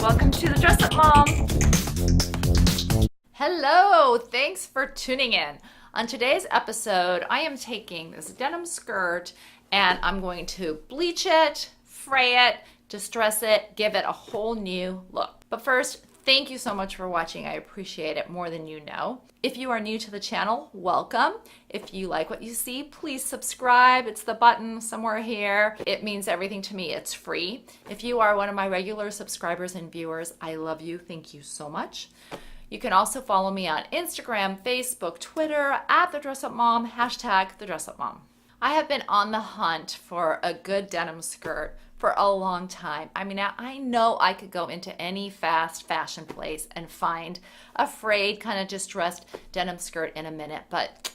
welcome to the Dress Up Mom. Hello, thanks for tuning in. On today's episode, I am taking this denim skirt and I'm going to bleach it, fray it, distress it, give it a whole new look. But first, thank you so much for watching. I appreciate it more than you know. If you are new to the channel, welcome. If you like what you see, please subscribe. It's the button somewhere here. It means everything to me. It's free. If you are one of my regular subscribers and viewers, I love you. Thank you so much. You can also follow me on Instagram, Facebook, Twitter, at The Dress Up Mom, hashtag The Dress Up Mom. I have been on the hunt for a good denim skirt for a long time. I mean, I know I could go into any fast fashion place and find a frayed, kind of distressed denim skirt in a minute, but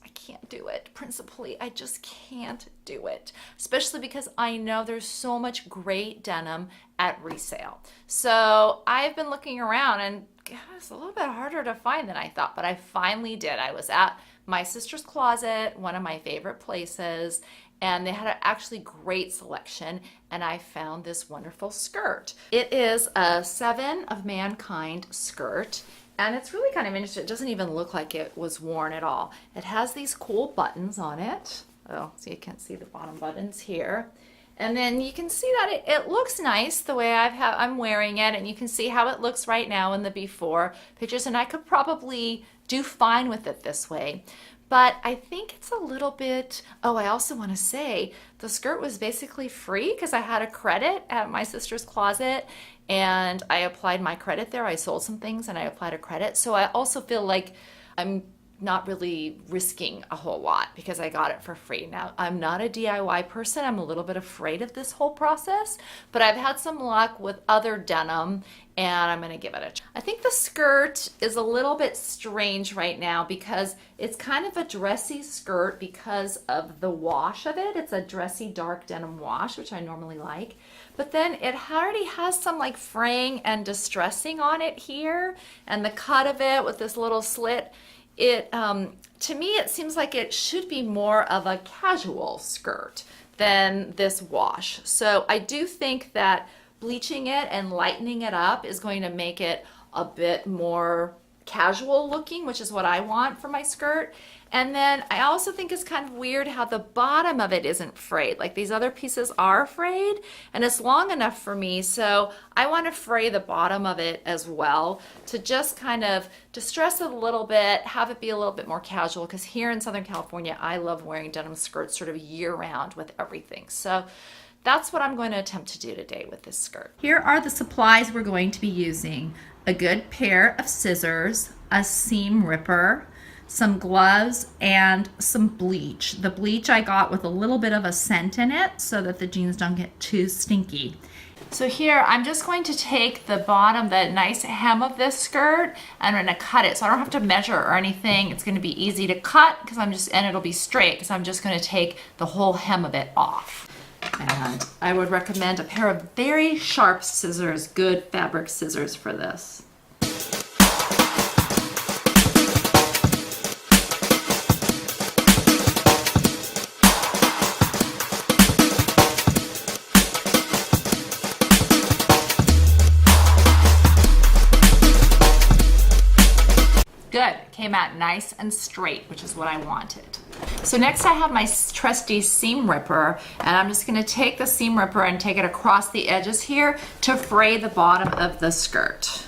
I can't do it. Principally, I just can't do it, especially because I know there's so much great denim at resale. So I've been looking around and it's a little bit harder to find than I thought, but I finally did. I was at my sister's closet, one of my favorite places, and they had an actually great selection, and I found this wonderful skirt. It is a 7 of Mankind skirt, and it's really kind of interesting. It doesn't even look like it was worn at all. It has these cool buttons on it. Oh, so you can't see the bottom buttons here. And then you can see that it looks nice the way I'm wearing it, and you can see how it looks right now in the before pictures, and I could probably do fine with it this way. But I think it's a little bit, oh, I also want to say the skirt was basically free because I had a credit at my sister's closet and I applied my credit there. I sold some things and I applied a credit. So I also feel like I'm not really risking a whole lot because I got it for free. Now, I'm not a DIY person. I'm a little bit afraid of this whole process, but I've had some luck with other denim and I'm gonna give it a try. I think the skirt is a little bit strange right now because it's kind of a dressy skirt because of the wash of it. It's a dressy dark denim wash, which I normally like. But then it already has some like fraying and distressing on it here, and the cut of it with this little slit. To me, it seems like it should be more of a casual skirt than this wash. So I do think that bleaching it and lightening it up is going to make it a bit more casual looking, which is what I want for my skirt. And then I also think it's kind of weird how the bottom of it isn't frayed. Like these other pieces are frayed and it's long enough for me. So I want to fray the bottom of it as well to just kind of distress it a little bit, have it be a little bit more casual, because here in Southern California, I love wearing denim skirts sort of year round with everything. So that's what I'm going to attempt to do today with this skirt. Here are the supplies we're going to be using. A good pair of scissors, a seam ripper, some gloves, and some bleach. The bleach I got with a little bit of a scent in it so that the jeans don't get too stinky. So here, I'm just going to take the bottom, the nice hem of this skirt, and I'm gonna cut it. So I don't have to measure or anything. It's gonna be easy to cut and it'll be straight because I'm just gonna take the whole hem of it off. And I would recommend a pair of very sharp scissors, good fabric scissors for this. Good, came out nice and straight, which is what I wanted. So next I have my trusty seam ripper, and I'm just gonna take the seam ripper and take it across the edges here to fray the bottom of the skirt.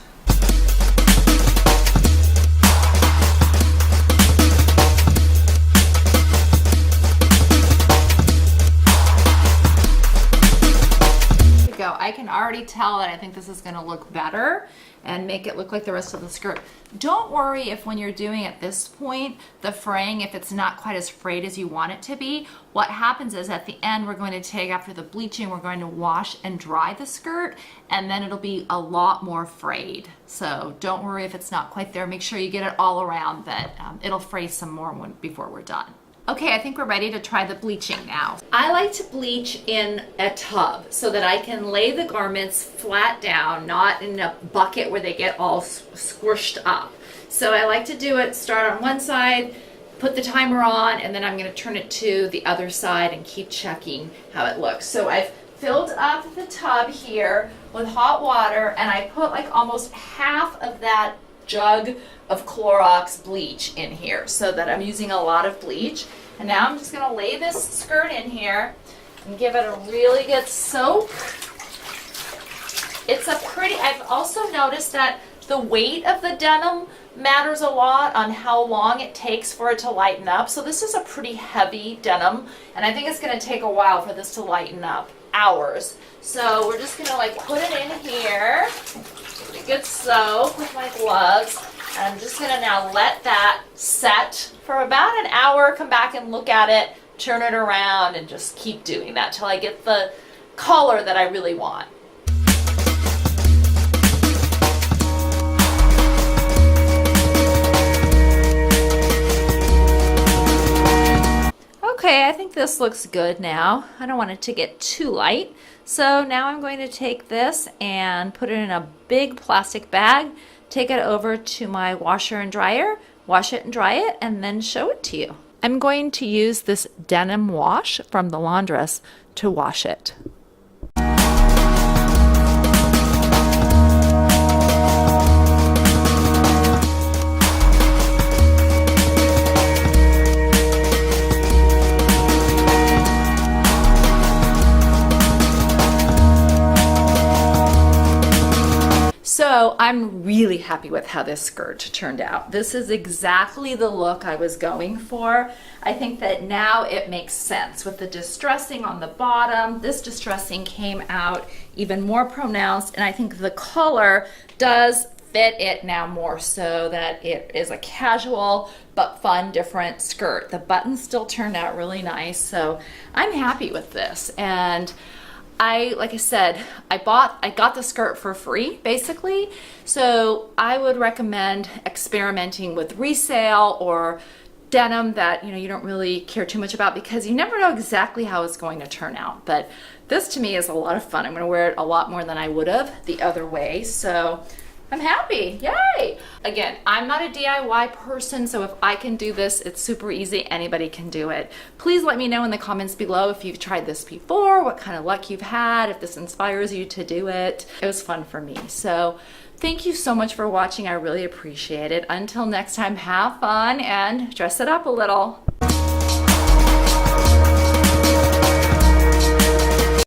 There we go. I can already tell that I think this is gonna look better and make it look like the rest of the skirt. Don't worry if when you're doing at this point, the fraying, if it's not quite as frayed as you want it to be. What happens is at the end, we're going to take, after the bleaching, we're going to wash and dry the skirt, and then it'll be a lot more frayed. So don't worry if it's not quite there. Make sure you get it all around that it'll fray some more before we're done. Okay, I think we're ready to try the bleaching now. I like to bleach in a tub so that I can lay the garments flat down, not in a bucket where they get all squished up. So I like to do it, start on one side, put the timer on, and then I'm gonna turn it to the other side and keep checking how it looks. So I've filled up the tub here with hot water, and I put like almost half of that jug of Clorox bleach in here so that I'm using a lot of bleach. And now I'm just gonna lay this skirt in here and give it a really good soak. It's a pretty, I've also noticed that the weight of the denim matters a lot on how long it takes for it to lighten up. So this is a pretty heavy denim, and I think it's gonna take a while for this to lighten up, hours. So we're just gonna like put it in here, pretty good soak with my gloves. And I'm just gonna now let that set for about an hour, come back and look at it, turn it around, and just keep doing that till I get the color that I really want. Okay, I think this looks good now. I don't want it to get too light. So now I'm going to take this and put it in a big plastic bag, take it over to my washer and dryer, wash it and dry it, and then show it to you. I'm going to use this denim wash from the laundress to wash it. So I'm really happy with how this skirt turned out. This is exactly the look I was going for. I think that now it makes sense with the distressing on the bottom. This distressing came out even more pronounced, and I think the color does fit it now more so that it is a casual but fun, different skirt. The buttons still turned out really nice, so I'm happy with this. And like I said, I got the skirt for free, basically. So I would recommend experimenting with resale or denim that you don't really care too much about, because you never know exactly how it's going to turn out. But this to me is a lot of fun. I'm going to wear it a lot more than I would have the other way. So I'm happy. Yay! Again, I'm not a DIY person, so if I can do this, it's super easy. Anybody can do it. Please let me know in the comments below if you've tried this before, what kind of luck you've had, if this inspires you to do it. It was fun for me. So thank you so much for watching. I really appreciate it. Until next time, have fun and dress it up a little.